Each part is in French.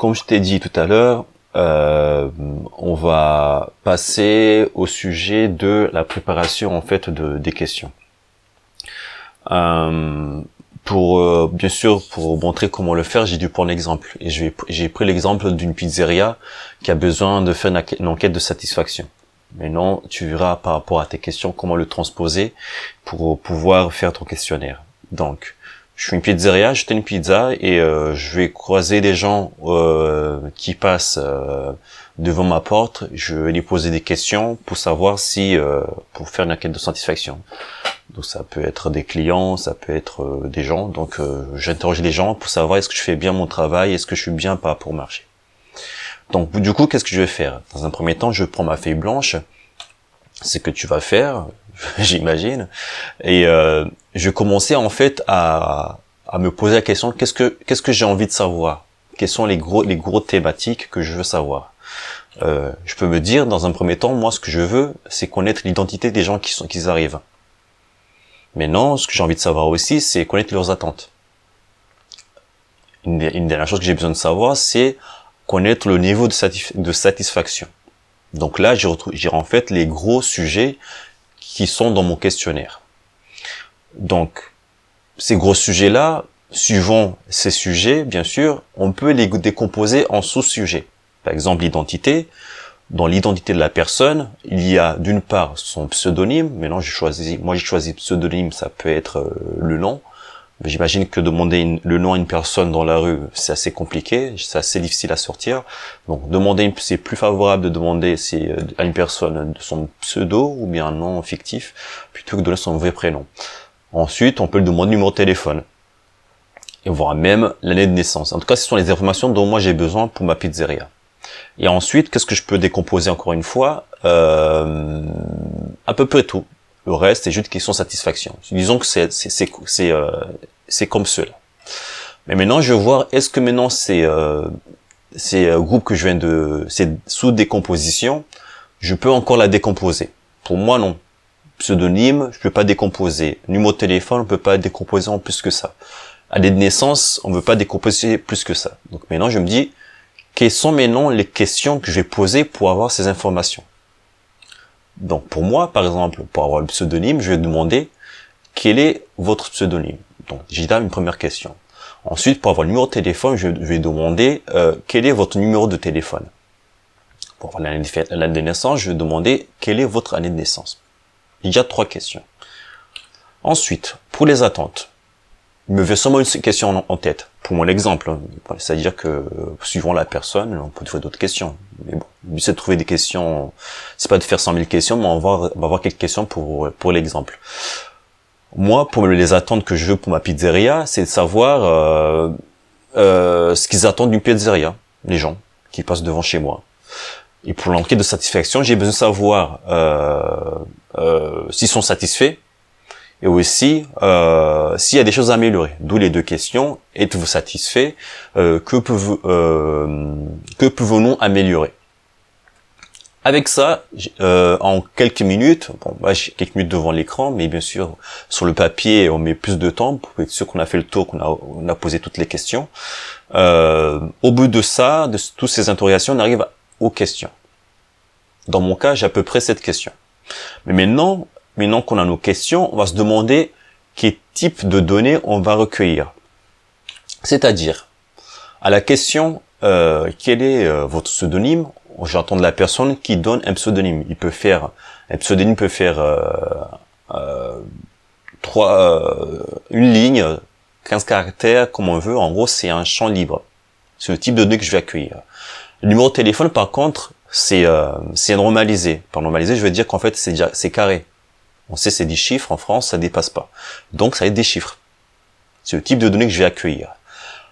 comme je t'ai dit tout à l'heure, on va passer au sujet de la préparation en fait des questions. Bien sûr, pour montrer comment le faire, j'ai dû prendre l'exemple. Et j'ai pris l'exemple d'une pizzeria qui a besoin de faire une enquête de satisfaction. Maintenant, tu verras par rapport à tes questions comment le transposer pour pouvoir faire ton questionnaire. Donc, je suis une pizzeria, j'étais une pizza et je vais croiser des gens qui passent devant ma porte. Je vais lui poser des questions pour savoir si, pour faire une enquête de satisfaction. Donc ça peut être des clients, ça peut être des gens. Donc j'interroge les gens pour savoir est-ce que je fais bien mon travail, est-ce que je suis bien par rapport au marché. Donc du coup, qu'est-ce que je vais faire? Dans un premier temps, je prends ma feuille blanche. C'est que tu vas faire, j'imagine. Et je vais commencer en fait à me poser la question qu'est-ce que j'ai envie de savoir? Quelles sont les gros thématiques que je veux savoir? Je peux me dire dans un premier temps, moi ce que je veux, c'est connaître l'identité des gens qui arrivent. Maintenant, ce que j'ai envie de savoir aussi, c'est connaître leurs attentes. Une dernière chose que j'ai besoin de savoir, c'est connaître le niveau de satisfaction. Donc là, j'ai en fait les gros sujets qui sont dans mon questionnaire. Donc, ces gros sujets-là, suivant ces sujets, bien sûr, on peut les décomposer en sous-sujets. Par exemple, l'identité. Dans l'identité de la personne, il y a d'une part son pseudonyme. Maintenant, j'ai choisi pseudonyme, ça peut être le nom. J'imagine que demander le nom à une personne dans la rue, c'est assez compliqué, c'est assez difficile à sortir. Donc, c'est plus favorable de demander à une personne son pseudo ou bien un nom fictif, plutôt que de donner son vrai prénom. Ensuite, on peut lui demander le numéro de téléphone. Et voire même l'année de naissance. En tout cas, ce sont les informations dont moi j'ai besoin pour ma pizzeria. Et ensuite, qu'est-ce que je peux décomposer encore une fois? À peu près tout. Le reste, c'est juste question de satisfaction. Disons que c'est comme cela. Mais maintenant, je vais voir, est-ce que maintenant ces groupes que ces sous-décompositions, je peux encore la décomposer? Pour moi, non. Pseudonyme, je peux pas décomposer. Numéro de téléphone, on peut pas décomposer en plus que ça. Année de naissance, on veut pas décomposer plus que ça. Donc maintenant, je me dis, quelles sont maintenant les questions que je vais poser pour avoir ces informations? Donc pour moi, par exemple, pour avoir le pseudonyme, je vais demander quel est votre pseudonyme. Donc j'ai là une première question. Ensuite, pour avoir le numéro de téléphone, je vais demander quel est votre numéro de téléphone. Pour avoir l'année de naissance, je vais demander quelle est votre année de naissance. Il y a 3 questions. Ensuite, pour les attentes, il me vient seulement une question en tête. Pour mon exemple, c'est-à-dire que suivant la personne, on peut trouver d'autres questions. Mais bon, le but c'est de trouver des questions. C'est pas de faire 100 000 questions, mais on va avoir quelques questions pour l'exemple. Moi, pour les attentes que je veux pour ma pizzeria, c'est de savoir ce qu'ils attendent d'une pizzeria, les gens qui passent devant chez moi. Et pour l'enquête de satisfaction, j'ai besoin de savoir s'ils sont satisfaits. Et aussi, s'il y a des choses à améliorer. D'où les 2 questions. Êtes-vous satisfait? Que pouvons-nous améliorer? Avec ça, en quelques minutes, j'ai quelques minutes devant l'écran, mais bien sûr, sur le papier, on met plus de temps pour être sûr qu'on a fait le tour, qu'on a posé toutes les questions. Au bout de ça, de toutes ces interrogations, on arrive aux questions. Dans mon cas, j'ai à peu près 7 questions. Mais maintenant qu'on a nos questions, on va se demander quel type de données on va recueillir. C'est-à-dire, à la question quel est votre pseudonyme, j'entends de la personne qui donne un pseudonyme. Un pseudonyme peut faire une ligne, 15 caractères, comme on veut. En gros, c'est un champ libre. C'est le type de données que je vais accueillir. Le numéro de téléphone, par contre, c'est normalisé. Par normalisé, je veux dire qu'en fait, c'est carré. On sait c'est 10 chiffres, en France, ça dépasse pas. Donc, ça va être des chiffres. C'est le type de données que je vais accueillir.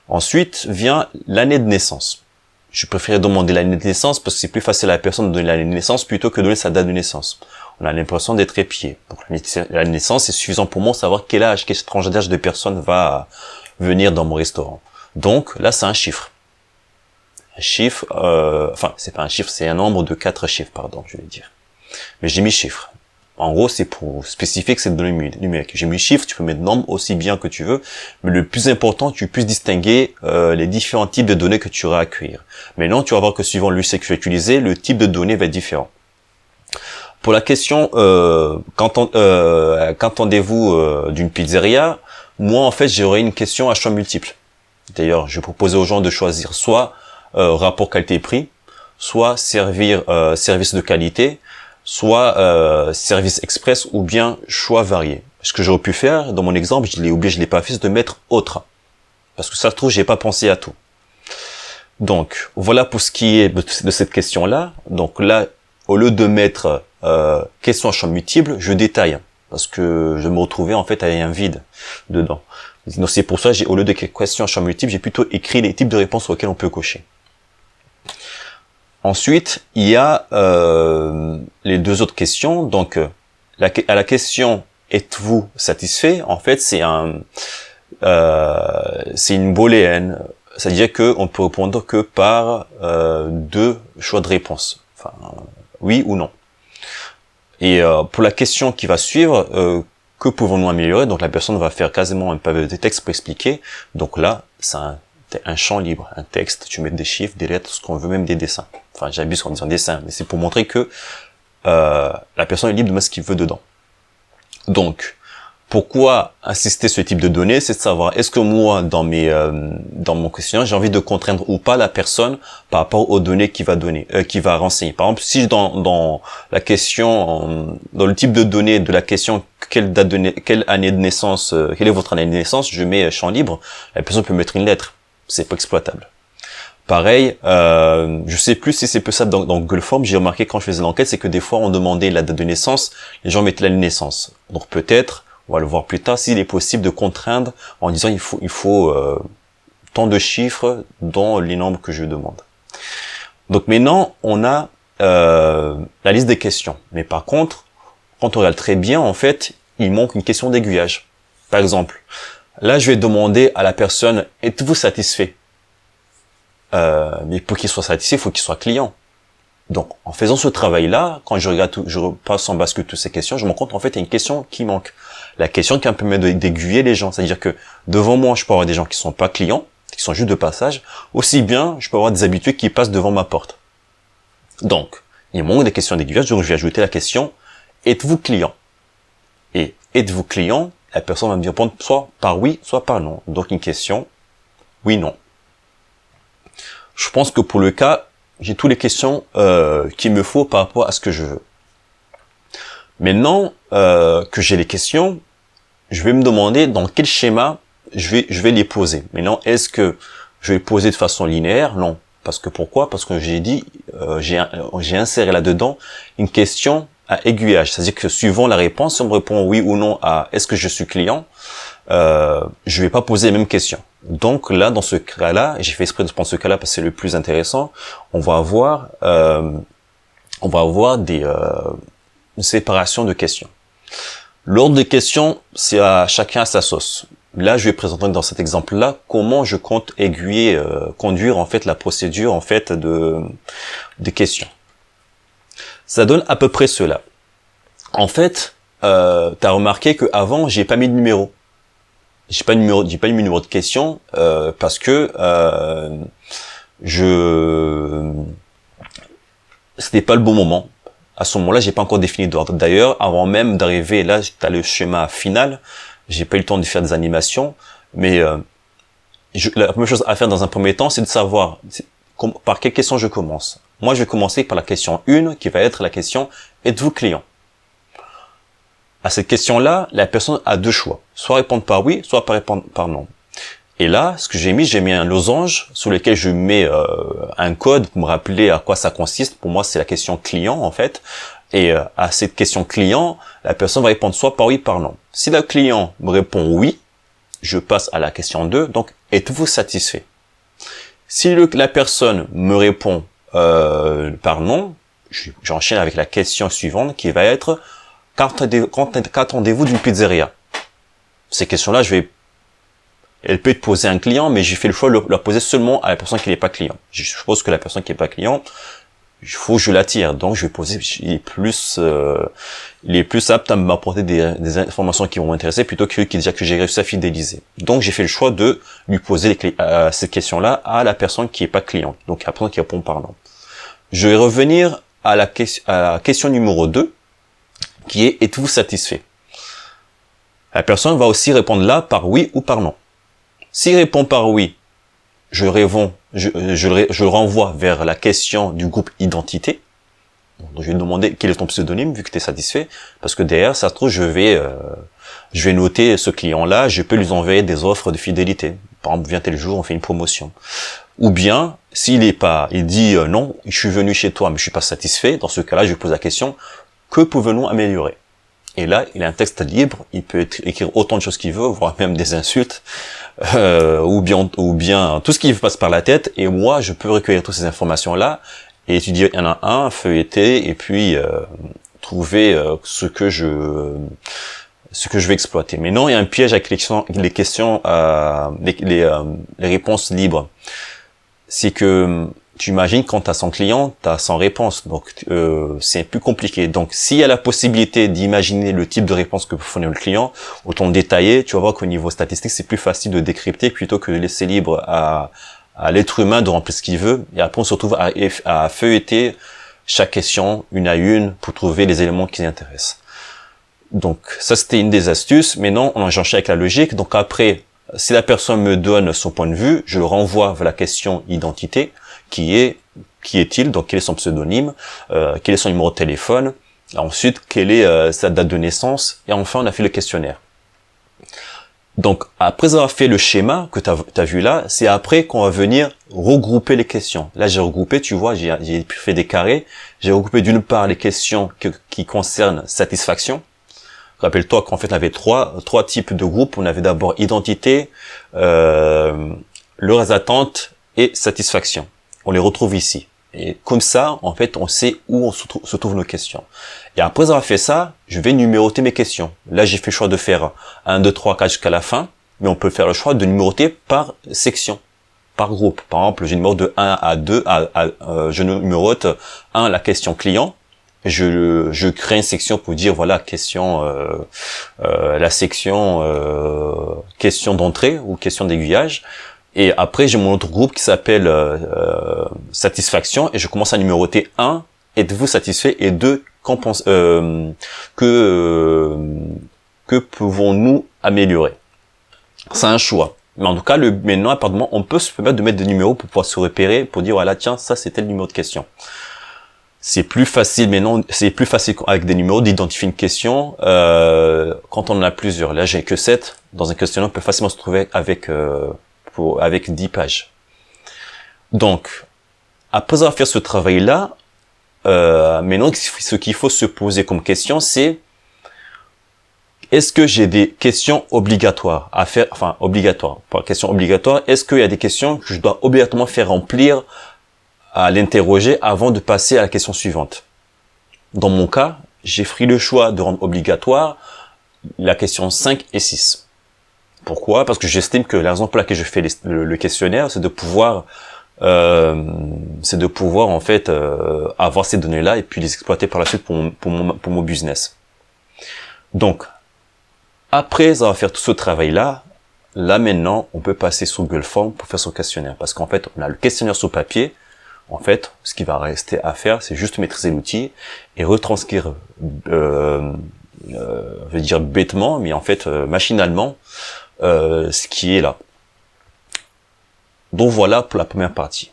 Ensuite, vient l'année de naissance. Je préfère demander l'année de naissance parce que c'est plus facile à la personne de donner l'année de naissance plutôt que de donner sa date de naissance. On a l'impression d'être épié. Donc, l'année de naissance, c'est suffisant pour moi de savoir quel tranche d'âge de personne va venir dans mon restaurant. Donc, là, c'est un chiffre. Un chiffre, c'est pas un chiffre, c'est un nombre de 4 chiffres, pardon, je vais dire. Mais j'ai mis chiffre. En gros, c'est pour spécifier que c'est de données numériques. J'ai mis chiffre, tu peux mettre nombre aussi bien que tu veux, mais le plus important, tu puisses distinguer les différents types de données que tu auras à accueillir. Maintenant, tu vas voir que suivant l'UC que tu vas utiliser, le type de données va être différent. Pour la question, qu'entendez-vous d'une pizzeria? Moi, en fait, j'aurais une question à choix multiple. D'ailleurs, je proposais aux gens de choisir soit rapport qualité-prix, soit service de qualité, soit service express ou bien choix varié. Ce que j'aurais pu faire, dans mon exemple, je l'ai pas fait, c'est de mettre autre. Parce que ça se trouve, j'ai pas pensé à tout. Donc, voilà pour ce qui est de cette question-là. Donc là, au lieu de mettre question à champ multiple, je détaille. Parce que je me retrouvais en fait avec un vide dedans. Donc c'est pour ça, au lieu de question à champ multiple, j'ai plutôt écrit les types de réponses auxquelles on peut cocher. Ensuite, il y a les deux autres questions. Donc, à la question « Êtes-vous satisfait ?» En fait, c'est une booléenne. C'est-à-dire qu'on peut répondre que par deux choix de réponse. Enfin, oui ou non. Et pour la question qui va suivre, que pouvons-nous améliorer? Donc la personne va faire quasiment un pavé de texte pour expliquer. Donc là, c'est un champ libre, un texte, tu mets des chiffres, des lettres, ce qu'on veut, même des dessins. Enfin, j'abuse en disant dessin, mais c'est pour montrer que la personne est libre de mettre ce qu'il veut dedans. Donc, pourquoi insister sur ce type de données? C'est de savoir, est-ce que moi, dans mon questionnaire, j'ai envie de contraindre ou pas la personne par rapport aux données qu'il va donner, qu'il va renseigner. Par exemple, si dans la question, dans le type de données de la question, quelle année de naissance, quelle est votre année de naissance, je mets champ libre, la personne peut mettre une lettre. C'est pas exploitable. Pareil, je sais plus si c'est peu ça dans Google Forms, j'ai remarqué quand je faisais l'enquête, c'est que des fois on demandait la date de naissance, les gens mettaient l'année de naissance. Donc peut-être, on va le voir plus tard, s'il est possible de contraindre en disant il faut tant de chiffres dans les nombres que je demande. Donc maintenant, on a la liste des questions. Mais par contre, quand on regarde très bien, en fait, il manque une question d'aiguillage. Par exemple, là, je vais demander à la personne, êtes-vous satisfait? Mais pour qu'il soit satisfait, il faut qu'il soit client. Donc, en faisant ce travail-là, quand je regarde je repasse en bascule toutes ces questions, je me rends compte, en fait, il y a une question qui manque. La question qui me permet d'aiguiller les gens. C'est-à-dire que, devant moi, je peux avoir des gens qui sont pas clients, qui sont juste de passage. Aussi bien, je peux avoir des habitués qui passent devant ma porte. Donc, il manque des questions d'aiguillage, donc je vais ajouter la question, êtes-vous client? Et, êtes-vous client? La personne va me répondre soit par oui, soit par non. Donc, une question, oui, non. Je pense que pour le cas, j'ai toutes les questions qu'il me faut par rapport à ce que je veux. Maintenant que j'ai les questions, je vais me demander dans quel schéma je vais les poser. Maintenant, est-ce que je vais les poser de façon linéaire? Non. Parce que pourquoi? Parce que j'ai dit, j'ai inséré là-dedans une question à aiguillage. C'est-à-dire que suivant la réponse, si on me répond oui ou non à est-ce que je suis client, je vais pas poser les mêmes questions. Donc là, dans ce cas-là, j'ai fait exprès de prendre ce cas-là parce que c'est le plus intéressant. On va avoir une séparation de questions. L'ordre des questions, c'est à chacun à sa sauce. Là, je vais présenter dans cet exemple-là comment je compte conduire en fait la procédure en fait des questions. Ça donne à peu près cela. En fait, t'as remarqué que avant, j'ai pas mis de numéro. J'ai pas mis numéro de question parce que c'était pas le bon moment. À ce moment-là, j'ai pas encore défini d'ordre. D'ailleurs, avant même d'arriver là, t'as le schéma final. J'ai pas eu le temps de faire des animations, mais la première chose à faire dans un premier temps, c'est de savoir par quelle question je commence. Moi, je vais commencer par la question 1, qui va être la question « Êtes-vous client ?» À cette question-là, la personne a deux choix. Soit répondre par oui, soit par répondre par non. Et là, ce que j'ai mis un losange sur lequel je mets un code pour me rappeler à quoi ça consiste. Pour moi, c'est la question client, en fait. Et à cette question client, la personne va répondre soit par oui, par non. Si le client me répond oui, je passe à la question 2. Donc, êtes-vous satisfait? Si la personne me répond par non, j'enchaîne avec la question suivante qui va être qu'attendez-vous d'une pizzeria? Ces questions-là, elle peut être posée à un client, mais j'ai fait le choix de la poser seulement à la personne qui n'est pas client. Je suppose que la personne qui n'est pas client, il faut que je l'attire. Donc, je vais poser, il est plus apte à m'apporter des informations qui vont m'intéresser plutôt que déjà que j'ai réussi à fidéliser. Donc, j'ai fait le choix de lui poser ces questions-là à la personne qui est pas cliente. Donc, à la personne qui répond par non. Je vais revenir à la question numéro 2, qui est: êtes-vous satisfait? La personne va aussi répondre là par oui ou par non. S'il répond par oui, je le renvoie vers la question du groupe identité. Donc, je vais lui demander quel est ton pseudonyme vu que tu es satisfait, parce que derrière, ça se trouve, je vais noter ce client-là, je peux lui envoyer des offres de fidélité. Par exemple, viens tel jour, on fait une promotion. Ou bien, il dit non, je suis venu chez toi, mais je suis pas satisfait. Dans ce cas-là, je lui pose la question: que pouvons-nous améliorer? Et là, il a un texte libre, il peut écrire autant de choses qu'il veut, voire même des insultes, ou bien tout ce qui passe par la tête. Et moi, je peux recueillir toutes ces informations-là et étudier un à un, feuilleter, et puis trouver ce que je vais exploiter. Mais non, il y a un piège avec les questions, les réponses libres. C'est que tu imagines quand tu as 100 clients, tu as 100 réponses. Donc, c'est plus compliqué. Donc, s'il y a la possibilité d'imaginer le type de réponse que peut fournir le client, autant détailler, tu vas voir qu'au niveau statistique, c'est plus facile de décrypter plutôt que de laisser libre à l'être humain de remplir ce qu'il veut. Et après, on se retrouve à feuilleter chaque question, une à une, pour trouver les éléments qui l'intéressent. Donc, ça, c'était une des astuces. Mais non, on enchaîne avec la logique. Donc, après, si la personne me donne son point de vue, je le renvoie vers la question identité, qui est-il, donc quel est son pseudonyme, quel est son numéro de téléphone, ensuite quelle est sa date de naissance, et enfin on a fait le questionnaire. Donc après avoir fait le schéma que tu as vu là, c'est après qu'on va venir regrouper les questions. Là j'ai regroupé, tu vois, j'ai fait des carrés, j'ai regroupé d'une part les questions qui concernent satisfaction. Rappelle-toi qu'en fait on avait trois types de groupes. On avait d'abord identité, leurs attentes et satisfaction. On les retrouve ici. Et comme ça, en fait, on sait où se trouvent nos questions. Et après avoir fait ça, je vais numéroter mes questions. Là, j'ai fait le choix de faire 1, 2, 3, 4 jusqu'à la fin, mais on peut faire le choix de numéroter par section, par groupe. Par exemple, je numérote de 1 à 2, je numérote 1 la question client. Je crée une section pour dire voilà la section question d'entrée ou question d'aiguillage. Et après, j'ai mon autre groupe qui s'appelle satisfaction, et je commence à numéroter 1, êtes-vous satisfait, et 2, que pouvons-nous améliorer. C'est un choix. Mais en tout cas, maintenant, apparemment, on peut se permettre de mettre des numéros pour pouvoir se repérer, pour dire voilà, tiens, ça c'était le numéro de question. C'est plus facile maintenant, c'est plus facile avec des numéros d'identifier une question quand on en a plusieurs. Là, j'ai que 7. Dans un questionnaire, on peut facilement se trouver avec 10 pages. Donc, après avoir fait ce travail-là, maintenant, ce qu'il faut se poser comme question, c'est: est-ce que j'ai des questions obligatoires à faire, enfin, obligatoires, pas questions obligatoires, est-ce qu'il y a des questions que je dois obligatoirement faire remplir à l'interroger avant de passer à la question suivante? Dans mon cas, j'ai pris le choix de rendre obligatoire la question 5 et 6. Pourquoi? Parce que j'estime que la raison pour laquelle je fais le questionnaire, c'est de pouvoir en fait avoir ces données-là et puis les exploiter par la suite pour mon business. Donc, après avoir fait tout ce travail-là, maintenant, on peut passer sur Google Forms pour faire son questionnaire. Parce qu'en fait, on a le questionnaire sur papier. En fait, ce qui va rester à faire, c'est juste maîtriser l'outil et retranscrire, je vais dire bêtement, mais en fait machinalement, ce qui est là. Donc voilà pour la première partie.